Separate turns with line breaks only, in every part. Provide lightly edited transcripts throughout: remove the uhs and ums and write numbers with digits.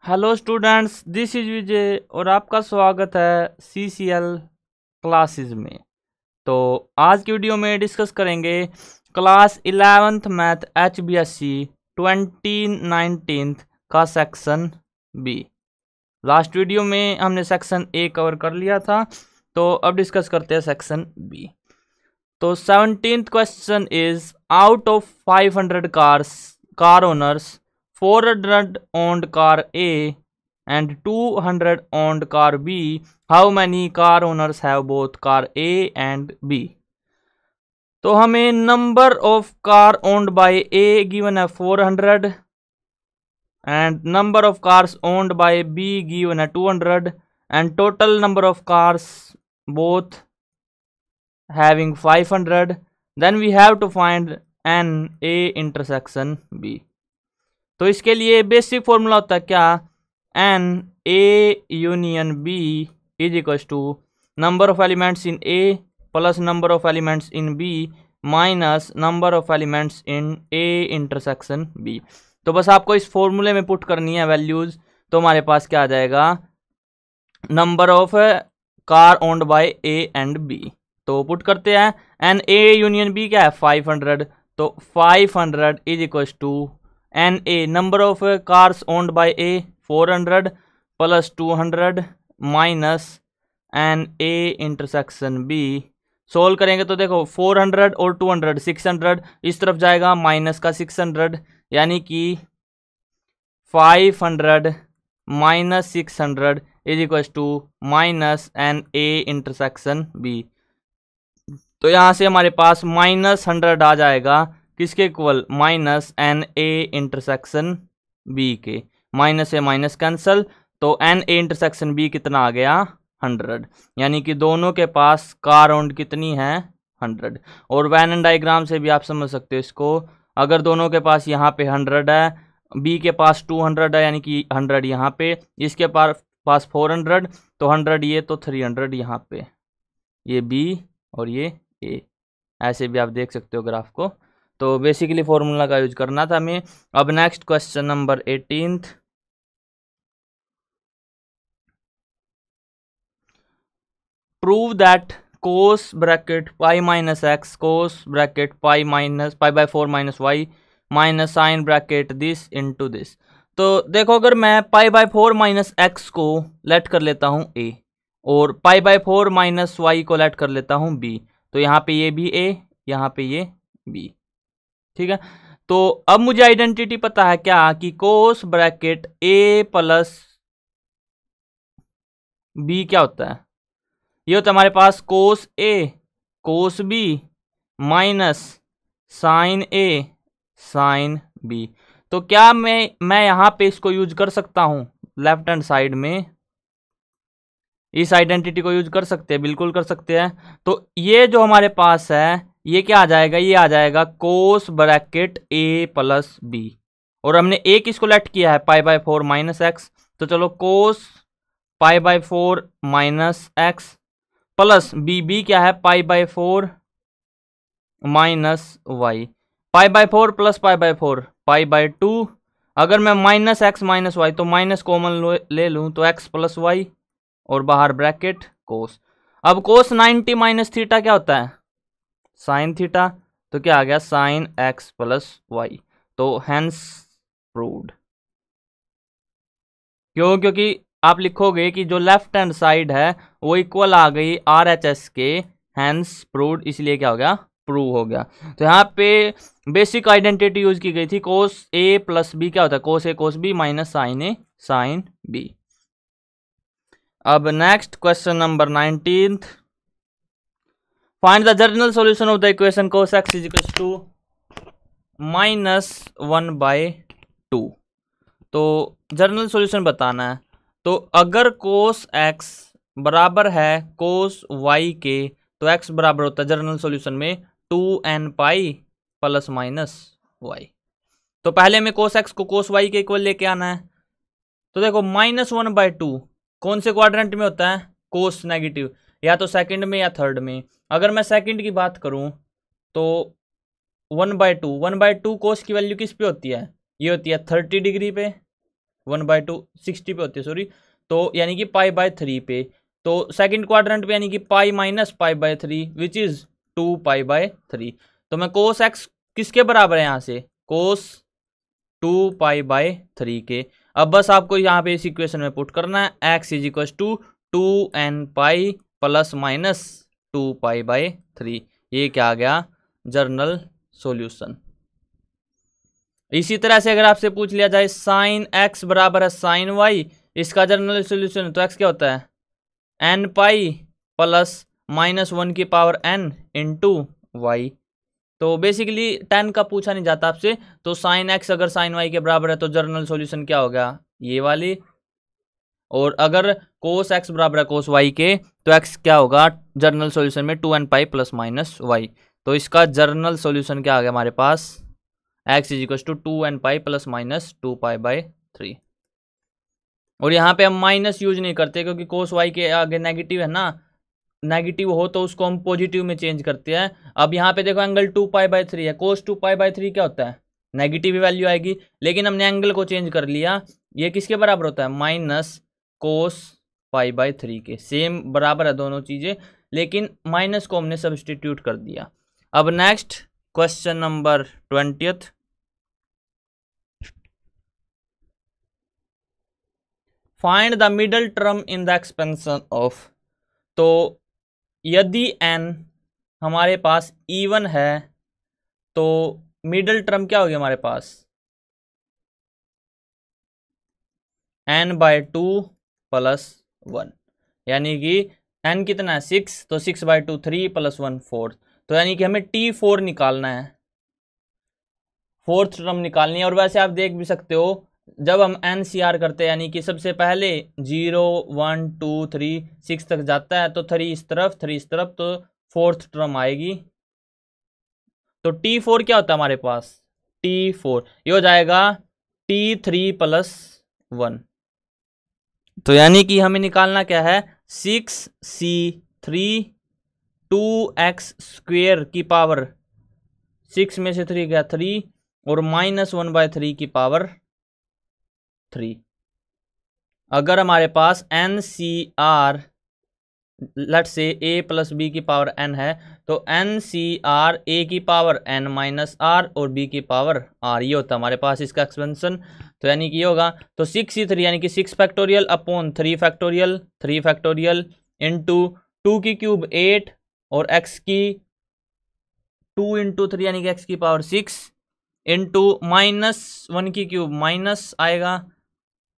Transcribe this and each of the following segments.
Hello students, this is विजय और आपका स्वागत है सीसीएल क्लासेस में। तो आज की वीडियो में डिस्कस करेंगे क्लास 11th मैथ HBSC 2019 का सेक्शन बी। लास्ट वीडियो में हमने सेक्शन ए कवर कर लिया था, तो अब डिस्कस करते हैं सेक्शन बी। तो 17th question is out of 500 car owners 400 owned car A and 200 owned car B. How many car owners have both car A and B? तो हमें number of car owned bye A given है 400 and number of cars owned bye B given है 200 and total number of cars both having 500. Then we have to find N A intersection B. तो इसके लिए basic formula होता है क्या, n A union B is equal to number of elements in A plus number of elements in B minus number of elements in A intersection B. तो बस आपको इस फॉर्मूले में पुट करनी है वैल्यूज, तो हमारे पास क्या आ जाएगा, number of car owned by A and B. तो पुट करते हैं, एन ए यूनियन बी क्या है 500, तो 500 is equal to n A number of cars owned by A 400 प्लस 200 minus n A intersection B. Solve करेंगे तो देखो 400 और 200 600 इस तरफ जाएगा, माइनस का 600 यानी कि 500 minus 600 is equal to minus n A intersection B. तो यहाँ से हमारे पास -100 आ जाएगा, किसके equal, minus n A intersection B के। माइनस से माइनस कैंसल, तो एन ए इंटरसेक्शन बी कितना आ गया 100, यानी कि दोनों के पास कार ओन्ड कितनी है 100। और वैन एंड डायग्राम से भी आप समझ सकते हो इसको, अगर दोनों के पास यहाँ पे 100 है, बी के पास 200 है यानी कि 100 यहाँ पे, इसके पास 400, तो 100 ये, तो 300 यहाँ पे, ये बी और ये ए, ऐसे भी आप देख सकते हो ग्राफ को। तो बेसिकली फॉर्मूला का यूज करना था हमें। अब next question number 18th, prove that cos bracket pi minus x cos bracket pi by 4 minus y minus sine bracket this into this. तो देखो, अगर मैं पाई बाय 4 माइनस एक्स को लेट कर लेता हूँ ए और पाई बाय 4 माइनस वाई को लेट कर लेता हूँ बी, तो यहाँ पे ये भी ए, यहाँ पे ये बी, ठीक है। तो अब मुझे आइडेंटिटी पता है क्या, कि कोस ब्रैकेट ए प्लस बी क्या होता है, ये होता है हमारे पास कोस A cos B minus sine A sine B. तो क्या मैं यहां पे इसको यूज कर सकता हूं, लेफ्ट हैंड साइड में इस आइडेंटिटी को यूज कर सकते हैं, बिल्कुल कर सकते हैं। तो ये जो हमारे पास है ये क्या आ जाएगा, ये आ जाएगा कोस ब्रैकेट ए प्लस बी, और हमने एक इसको लेट किया है पाई बाय 4 माइनस एक्स, तो चलो cos pi by 4 minus x plus b क्या है pi by 4 minus y, pi by 4 plus pi by 4 pi by 2। अगर मैं माइनस एक्स माइनस वाई तो माइनस कॉमन ले लूँ तो एक्स प्लस वाई और बाहर ब्रैकेट कोस। अब कोस 90 माइनस थीटा क्या होता है, साइन थीटा, तो क्या आ गया साइन एक्स प्लस वाई। तो हेंस प्रूव्ड, क्योंकि आप लिखोगे कि जो लेफ्ट हैंड साइड है वो इक्वल आ गई RHS के, हेंस प्रूव्ड, इसलिए क्या हो गया, प्रूव हो गया। तो यहाँ पे बेसिक आइडेंटिटी यूज की गई थी, कोस ए प्लस बी क्या होता है, cos A cos B minus sine A sine B. अब next question number 19th, find the general solution of the equation cos x is equal to -1/2। तो जनरल सॉल्यूशन बताना है, तो अगर cos x बराबर है cos y के, तो x बराबर होता है जनरल सॉल्यूशन में 2n pi plus minus y। तो पहले में cos x को cos y के इक्वल लेके आना है। तो देखो -1/2 कौन से क्वाड्रेंट में होता है, कोस नेगेटिव, या तो सेकंड में या थर्ड में। अगर मैं सेकंड की बात करूं तो 1/2 कोस की वैल्यू किस पे होती है, ये होती है 30 डिग्री पे, 1/2 60 पे होती है सॉरी, तो यानी कि π/3 पे। तो सेकंड क्वाड्रेंट पे यानी कि π-π/3 विच इज 2π/3। तो मैं cos x किसके बराबर है यहाँ से, cos 2π/3 के। अब बस आपको यहाँ पे इस इक्वेशन में पुट करना है x is equal to 2nπ plus minus 2π/3। ये क्या आ गया, जनरल सॉल्यूशन। इसी तरह से अगर आपसे पूछ लिया जाए साइन x बराबर है साइन y, इसका जनरल सॉल्यूशन, तो x क्या होता है nπ प्लस -1 की पावर n इंटू वाई। तो बेसिकली 10 का पूछा नहीं जाता आपसे, तो साइन x अगर साइन y के बराबर है तो जनरल सॉल्यूशन क्या होगा, ये वाली। और अगर कोस x बराबर है कोस y के, तो x क्या होगा जनरल सॉल्यूशन में 2nπ प्लस माइनस वाई। तो इसका जनरल सॉल्यूशन क्या आ गया हमारे पास, x is equal to 2nπ plus minus 2π/3। और यहाँ पे हम माइनस यूज नहीं करते क्योंकि कोस y के आगे नेगेटिव है ना, नेगेटिव हो तो उसको हम पॉजिटिव में चेंज करते हैं। अब यहाँ पे देखो एंगल 2π/3 है, कोस 2π/3 क्या होता है, नेगेटिव वैल्यू आएगी, लेकिन हमने एंगल को चेंज कर लिया। ये किसके बराबर होता है, माइनस कोस π/3 के। सेम बराबर है दोनों चीजें, लेकिन माइनस को हमने सब्सटीट्यूट कर दिया। अब next question number 20th, find the middle term in the expansion of. तो यदि n हमारे पास इवन है तो मिडल टर्म क्या होगी हमारे पास, n/2 प्लस 1, यानी कि n कितना है 6, तो 6/2 3 प्लस 1 4। तो यानी कि हमें t4 निकालना है, फोर्थ टर्म निकालनी है। और वैसे आप देख भी सकते हो जब हम NCR करते हैं, यानी कि सबसे पहले 0 1 2 3 6 तक जाता है, तो 3 इस तरफ 3 इस तरफ, तो फोर्थ टर्म आएगी। तो t4 क्या होता है हमारे पास, t4 ये हो जाएगा t3 प्लस 1। तो यानी कि हमें निकालना क्या है, 6c3 2x² की पावर 6 में से 3 गया 3 और -1/3 की पावर 3। अगर हमारे पास NCR लेट से a प्लस बी की पावर n है, तो NCR a की पावर n माइनस r और b की पावर r, ये होता है हमारे पास इसका एक्सपेंशन। तो यानी कि ये होगा, तो 6c3 यानी कि 6 factorial upon 3 factorial 3 factorial into 2 की क्यूब 8 और x की 2 इंटू 3 यानी कि x की पावर 6 इंटू -1 की क्यूब माइनस आएगा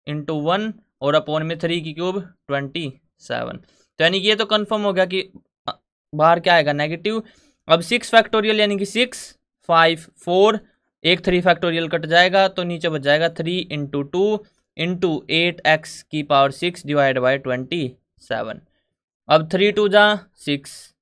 इंटू 1 और अपॉन में 3 की क्यूब 27। तो यानी कि ये तो कंफर्म हो गया कि बाहर क्या आएगा, नेगेटिव। अब 6 फैक्टोरियल यानी कि 6 5 4 एक 3 फैक्टोरियल कट जाएगा, तो नीचे बच जाएगा 3 इंटू 2 इंटू 8x की पावर 6 डिवाइड बाई 27। अब 3 2 जा 6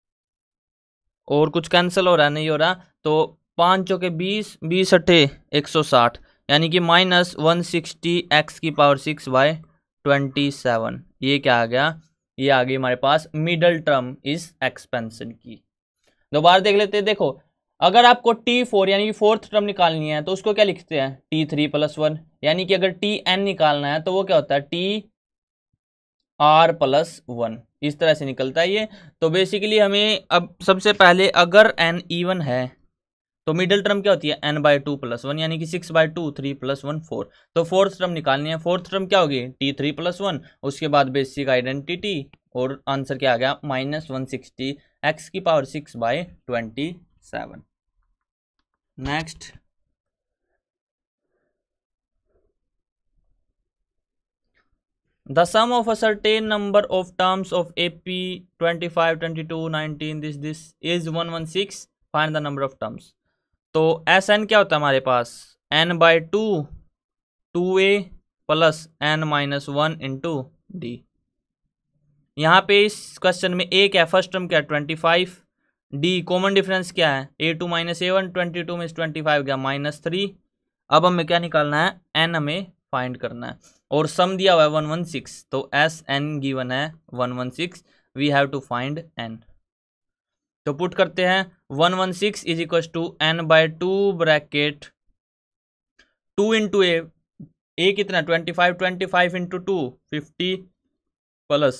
और कुछ कैंसिल हो रहा है, नहीं हो रहा, तो 5 चौके 20 20 अट्ठे 160, यानी कि -160x की पावर 6 बाय 27। ये क्या आ गया, ये आ गई हमारे पास मिडल टर्म इस एक्सपेंशन की। दोबारा देख लेते हैं। देखो अगर आपको t4 यानी कि फोर्थ टर्म निकालनी है तो उसको क्या लिखते हैं, t3 प्लस 1, यानी कि अगर tn निकालना है तो वो क्या होता है tr प्लस 1, इस तरह से निकलता है ये। तो बेसिकली हमें अब सबसे पहले अगर n इवन है तो मिडिल टर्म क्या होती है n/2 प्लस 1, यानी कि 6/2 3 प्लस 1 4। तो फोर्थ टर्म निकालनी है, फोर्थ टर्म क्या होगी t3 प्लस 1, उसके बाद बेसिक आइडेंटिटी और आंसर क्या आ गया -160x की power 6 by 27। Next the sum of a certain number of terms of AP 25 22 19 this is 116, find the number of terms। तो Sn क्या होता है हमारे पास n/2 2a plus n-1 into D. यहाँ पे इस क्वेश्चन में a क्या है, फर्स्ट टर्म क्या है 25, d कॉमन डिफरेंस क्या है a2 - a1, 22 में 25 गया -3। अब हमें क्या निकालना है, n हमें फाइंड करना है और सम दिया हुआ है 116, तो Sn गिवन है 116, we have to find n। तो पुट करते हैं 116 is equal to n/2 bracket 2 into a, a कितना 25, 25 into 2 50 plus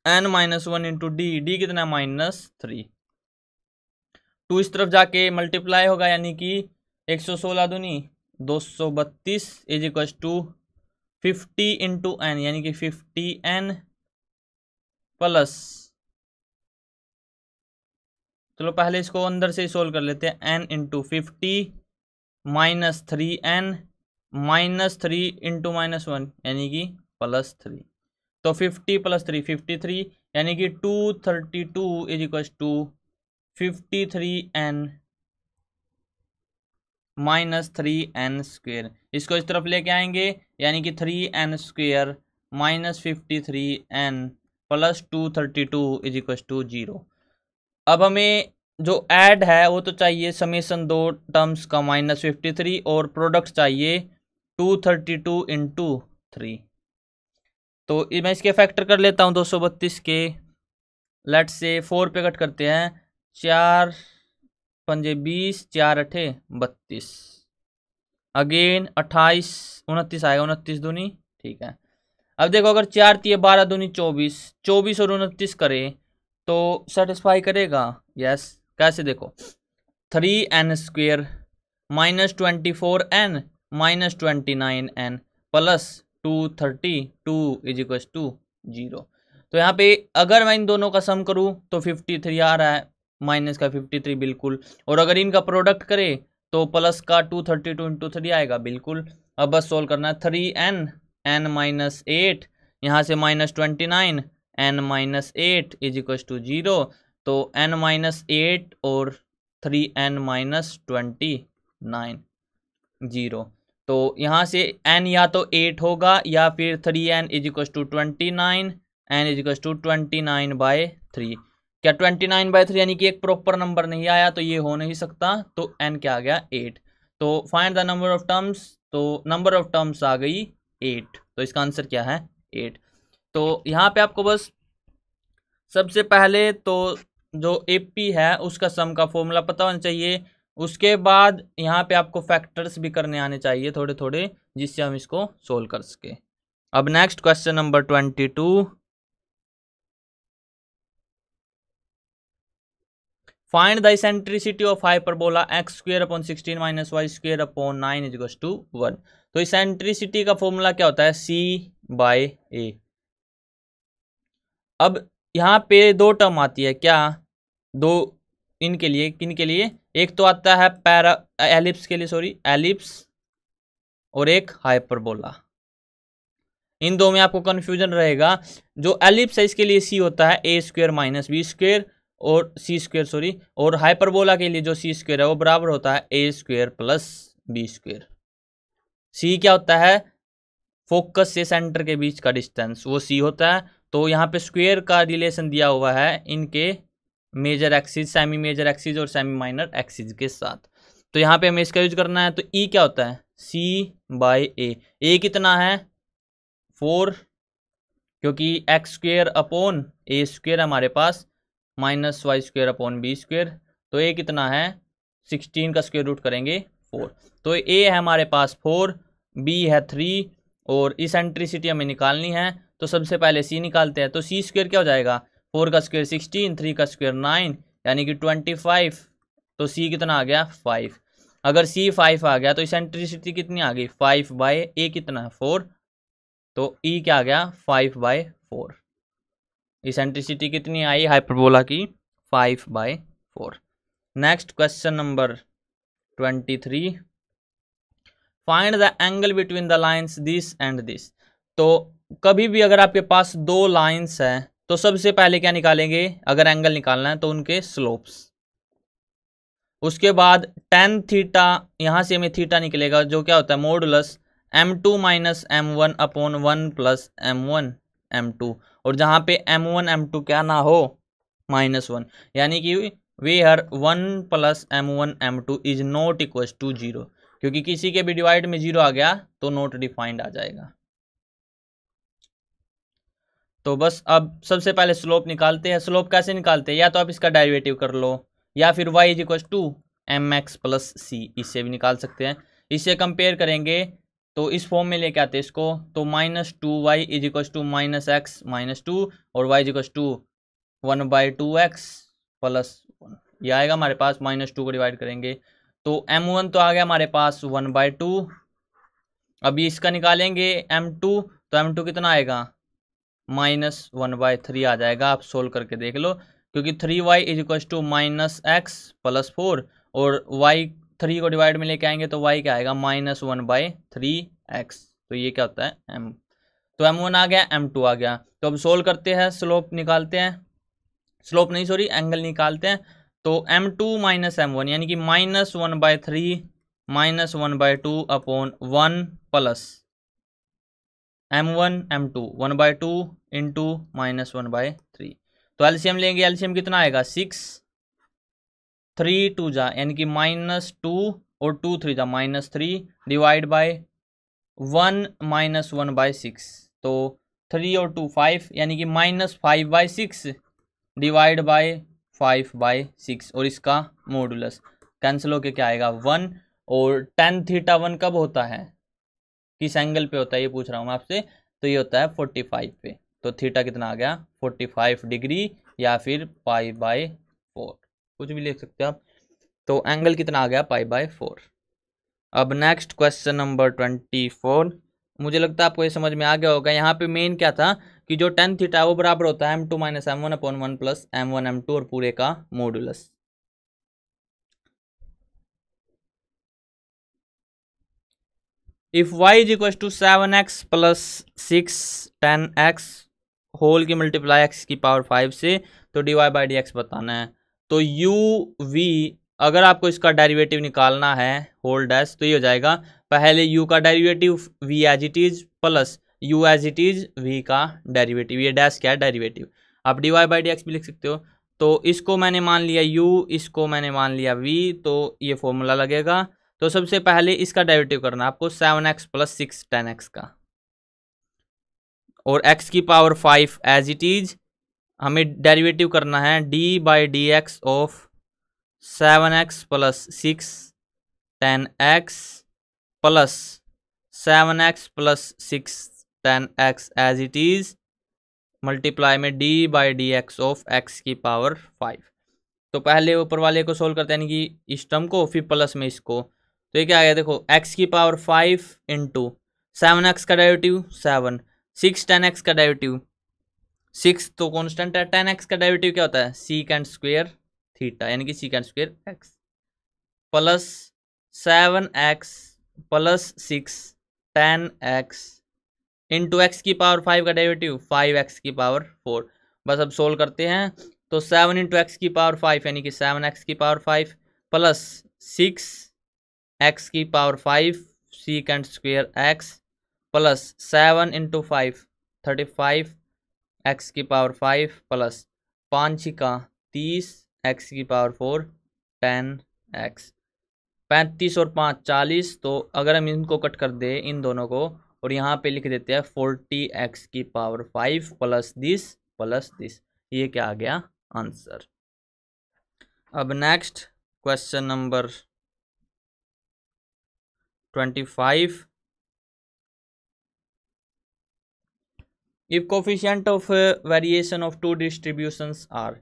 n-1 into D कितना -3। 2 इस तरफ जाके मल्टीप्लाई होगा यानी कि 116 दूनी 232 is equal to 50 into n यानी कि 50n प्लस, चलो पहले इसको अंदर से सोल्व कर लेते हैं, n इंटू 50 -3n -3 इंटू -1 यानी कि +3। तो 50 + 3 53 यानी कि 232 is equal to 53n -3n²। इसको इस तरफ लेके आएंगे यानी कि 3n² -53n + 232 is equal to 0। अब हमें जो ऐड है वो तो चाहिए समेशन दो टर्म्स का -53 और प्रोडक्ट चाहिए 232 इंटू 3। तो मैं इसके फैक्टर कर लेता हूँ 232 के, लेट से 4 पे कट करते हैं, 4 पंजे 20 4 अठे 32, अगेन 28 29 आएगा, 29 दूनी ठीक है। अब देखो अगर 4 तिये 12 दूनी 24, 24 और 29 करे तो सेटिस्फाई करेगा, यस। कैसे देखो 3n² -24n -29n plus 232 is equal to 0। तो यहाँ पे अगर मैं इन दोनों का सम करूँ तो 53 आ रहा है, माइनस का 53 बिल्कुल, और अगर इनका प्रोडक्ट करे तो प्लस का 232 इंटू 3 आएगा बिल्कुल। अब बस सोल्व करना है, 3n n-8 यहाँ से -29 n-8 इज इक्वल टू 0। तो n-8 और 3n -29 0। तो यहाँ से n या तो 8 होगा या फिर 3n is equal to 29 n is equal to 29/3। क्या 29/3 यानी कि एक प्रॉपर नंबर नहीं आया, तो ये हो नहीं सकता, तो n क्या आ गया 8। तो find the number of terms, तो नंबर ऑफ टर्म्स आ गई 8, तो इसका आंसर क्या है 8। तो यहाँ पे आपको बस सबसे पहले तो जो एपी है उसका सम का फॉर्मूला पता होना चाहिए, उसके बाद यहाँ पे आपको फैक्टर्स भी करने आने चाहिए थोड़े थोड़े, जिससे हम इसको सोल्व कर सके। अब next question number 22, find the eccentricity of hyperbola x² upon 16 - y² upon 9 is equal to 1। तो इसेंट्रिसिटी का फॉर्मूला क्या होता है, C/A। अब यहाँ पे दो टर्म आती है, क्या दो, इनके लिए, किन के लिए, एक तो आता है एलिप्स के लिए, सॉरी एलिप्स, और एक हाइपरबोला। इन दो में आपको कंफ्यूजन रहेगा। जो एलिप्स है इसके लिए c होता है a² - b² और c² सॉरी, और हाइपरबोला के लिए जो c² है वो बराबर होता है a² + b²। c क्या होता है, फोकस से सेंटर के बीच का डिस्टेंस, वो c होता है। तो यहाँ पे स्क्वायर का रिलेशन दिया हुआ है इनके major axis, semi major axis और सेमी माइनर एक्सिस के साथ। तो यहाँ पे हमें इसका यूज करना है। तो ई क्या होता है, C/A। ए कितना है 4, क्योंकि x² अपॉन a² हमारे पास -y² अपॉन b²। तो ए कितना है 16 का स्क्वायर रूट करेंगे 4। तो ए है हमारे पास 4, बी है 3 और इसेंट्रिसिटी हमें निकालनी है। तो सबसे पहले सी निकालते हैं। तो c² क्या हो जाएगा, 4 का स्क्वायर 16, 3 का स्क्वायर 9 यानी कि 25। तो सी कितना आ गया 5। अगर सी 5 आ गया तो इसेंट्रिसिटी कितनी आ गई 5/a कितना है 4। तो ई क्या आ गया 5/4। इसेंट्रिसिटी कितनी आई हाइपरबोला की 5/4। Next question number 23, find the angle between the lines this and this. तो कभी भी अगर आपके पास दो लाइंस हैं तो सबसे पहले क्या निकालेंगे, अगर एंगल निकालना है तो उनके स्लोप्स। उसके बाद tan थीटा, यहाँ से हमें थीटा निकलेगा जो क्या होता है modulus m2 - m1 upon 1 + m1 m2, और जहाँ पे m1 m2 क्या ना हो -1, यानी कि where 1 + m1 m2 is not equal to 0, क्योंकि किसी के भी डिवाइड में 0 आ गया तो नॉट डिफाइंड आ जाएगा। तो बस अब सबसे पहले स्लोप निकालते हैं। स्लोप कैसे निकालते हैं, या तो आप इसका डेरिवेटिव कर लो या फिर y = mx + c, इससे भी निकाल सकते हैं। इससे कंपेयर करेंगे तो इस फॉर्म में लेके आते हैं इसको, तो -2y is equal to -x -2 और y is equal to 1/2x +1, ये आएगा हमारे पास। -2 को डिवाइड करेंगे तो m1 तो आ गया हमारे पास 1/2। अभी इसका निकालेंगे m2, तो m2 कितना आएगा, -1/3 आ जाएगा। आप सोल्व करके देख लो, क्योंकि 3y is equal to -x +4 और y 3 को डिवाइड में लेके आएंगे तो y क्या आएगा, -1/3x। तो ये क्या होता है m, तो m1 आ गया, m2 आ गया। तो अब सोल्व करते हैं, स्लोप निकालते हैं, स्लोप नहीं सॉरी एंगल निकालते हैं। तो m2 - m1 यानी कि -1/3 -1/2 upon 1 plus m1 m2 1/2 into -1/3। तो एलसीएम लेंगे, एलसीएम कितना आएगा 6, 3 2 जा यानी कि -2 और 2 3 जा -3 डिवाइड बाय 1 -1/6। तो 3 और 2 5 यानी कि -5/6 डिवाइड बाय 5/6 और इसका मॉडुलस कैंसिल होके क्या आएगा 1। और tan थीटा 1 कब होता है, किस एंगल पे होता है ये पूछ रहा हूँ मैं आपसे, तो ये होता है 45 पे। तो थीटा कितना आ गया 45 डिग्री या फिर π/4, कुछ भी लिख सकते हो आप। तो एंगल कितना आ गया π/4। अब नेक्स्ट क्वेश्चन नंबर 24, मुझे लगता है आपको ये समझ में आ गया होगा। यहाँ पे मेन क्या था कि जो tan थीटा वो बराबर होता है m2 - m1 upon 1 plus m1 m2 और पूरे का modulus. If y is equal to 7x plus 6 10x whole की मल्टीप्लाई x की पावर 5 से, तो dy/dx बताना है। तो u v अगर आपको इसका डेरिवेटिव निकालना है होल डैश, तो ये हो जाएगा पहले u का derivative v as it is plus u as it is v का डेरिवेटिव, ये डैश क्या है डेरिवेटिव। आप dy/dx भी लिख सकते हो। तो इसको मैंने मान लिया u, इसको मैंने मान लिया v, तो ये फॉर्मूला लगेगा। तो सबसे पहले इसका डेरिवेटिव करना आपको 7x प्लस 6 10x का, और x की पावर 5 एज इट इज हमें डेरिवेटिव करना है d/dx of 7x plus 6 10x plus 7x plus 6 10x as it is multiply में d/dx ऑफ x की पावर 5। तो पहले ऊपर वाले को सोल्व करते हैं, यानी कि इस टर्म को, फिर प्लस में इसको। तो ये क्या आ गया देखो, x की पावर 5 इंटू 7x का डेरिवेटिव 7, 6 10x का डेरिवेटिव 6 तो कांस्टेंट है, 10x का डेरिवेटिव क्या होता है सीकेंट स्क्वायर थीटा यानी कि secant square x plus 7x plus 6 10x into x की पावर 5 का डेरिवेटिव 5x की पावर 4। बस अब सोल्व करते हैं, तो 7 इंटू एक्स की पावर 5 यानी कि 7x की पावर 5 प्लस 6x की power 5 secant square x plus 7 into 5 35 x की पावर 5 प्लस 5 छिका 30 x की पावर 4 10x 35 और 5 40। तो अगर हम इनको कट कर दे इन दोनों को और यहाँ पे लिख देते हैं 40x की पावर 5 प्लस दिस, ये क्या आ गया आंसर। अब next question number 25, if coefficient of variation of two distributions are.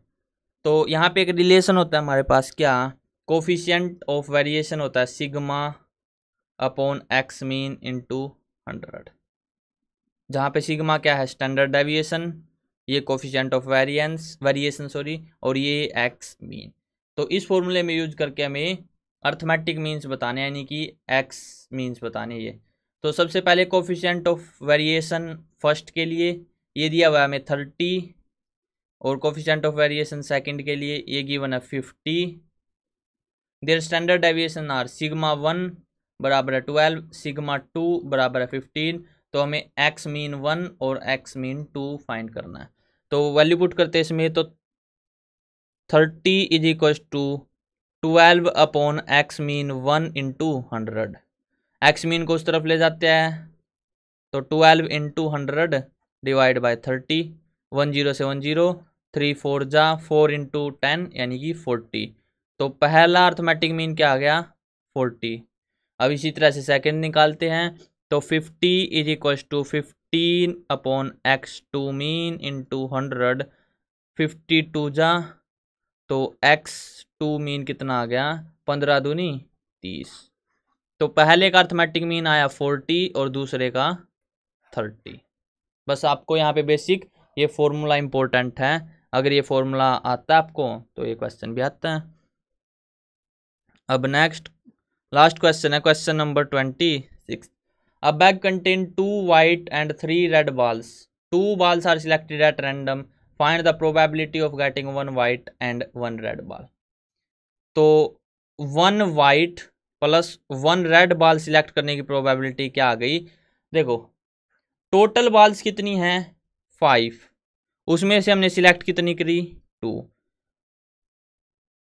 तो यहाँ पे एक रिलेशन होता है हमारे पास, क्या कोफिशिएंट ऑफ वेरिएशन होता है sigma upon x mean into 100, जहाँ पे सिग्मा क्या है स्टैंडर्ड डेविएशन, ये कोफिशिएंट ऑफ वेरिएशन और ये एक्स मीन। तो इस फॉर्मूले में यूज करके हमें अर्थमेटिक मीन्स बताने, यानी कि एक्स मीन्स बताने ये। तो सबसे पहले कोफिशिएंट ऑफ वेरिएशन फर्स्ट के लिए ये दिया हुआ है हमें 30, और कोफिशिएंट ऑफ वेरिएशन सेकंड के लिए ये गिवन है 50। Their standard deviation are sigma 1 बराबर है 12, सिग्मा 2 बराबर है 15। तो हमें एक्स मीन 1 और एक्स मीन 2 फाइंड करना है। तो वैल्यू पुट करते हैं इसमें, तो 30 is equal to 12 upon x mean 1 into 100। X mean को उस तरफ ले जाते हैं, तो 12 इंटू 100 डिवाइड बाई 30, 10 से 10, 3 4 जा 4 इंटू 10 यानी कि 40। तो पहला अर्थमेटिक मीन क्या आ गया 40। अब इसी तरह से सेकंड निकालते हैं, तो 50 is equal to 15 upon x2 mean into 100, 52 जा तो x2 मीन कितना आ गया, 15 दूनी 30। तो पहले का अर्थमेटिक मीन आया 40 और दूसरे का 30। बस आपको यहाँ पे बेसिक ये फॉर्मूला इंपॉर्टेंट है, अगर ये फॉर्मूला आता है आपको तो ये क्वेश्चन भी आता है। अब नेक्स्ट लास्ट क्वेश्चन है, question number 26। A bag contains 2 white and 3 red balls. 2 balls are selected at random. Find the probability of getting 1 white and 1 red ball. तो 1 white plus 1 red ball select करने की probability क्या आ गई, देखो total balls कितनी हैं 5, उसमें से हमने सिलेक्ट कितनी करी 2।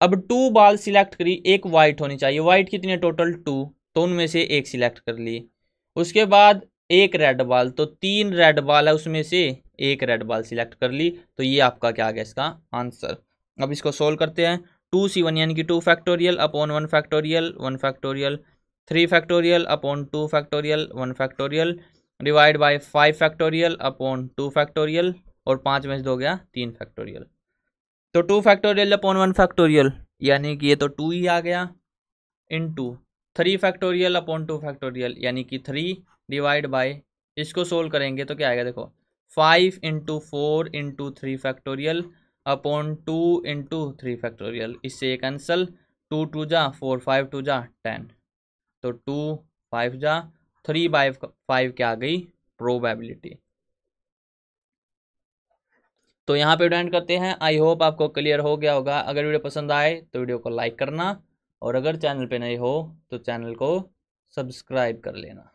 अब 2 बॉल सिलेक्ट करी, एक वाइट होनी चाहिए, वाइट कितनी है टोटल 2, तो उनमें से एक सिलेक्ट कर ली। उसके बाद एक रेड बॉल, तो 3 रेड बॉल है उसमें से एक रेड बॉल सिलेक्ट कर ली, तो ये आपका क्या आ गया इसका आंसर। अब इसको सोल्व करते हैं। 2c1 यानी कि 2 factorial upon 1 factorial 1 factorial, 3 factorial upon 2 factorial 1 factorial, divide by 5 factorial upon 2 factorial, और 5 में से 2 हो गया 3 फैक्टोरियल। तो 2 फैक्टोरियल अपॉन 1 फैक्टोरियल यानी कि ये तो 2 ही आ गया, इनटू 3 फैक्टोरियल अपॉन 2 फैक्टोरियल यानी कि 3, डिवाइड बाय, इसको सोल्व करेंगे तो क्या आएगा, देखो 5 into 4 into 3 factorial upon 2 into 3 factorial, इससे ये कैंसल, 2 2 जा 4 5 2 जा 10, तो 2 5 जा 3 बाय 5 क्या आ गई प्रोबेबिलिटी। तो यहाँ पे एंड करते हैं। आई होप आपको क्लियर हो गया होगा। अगर वीडियो पसंद आए तो वीडियो को लाइक करना, और अगर चैनल पे नए हो तो चैनल को सब्सक्राइब कर लेना।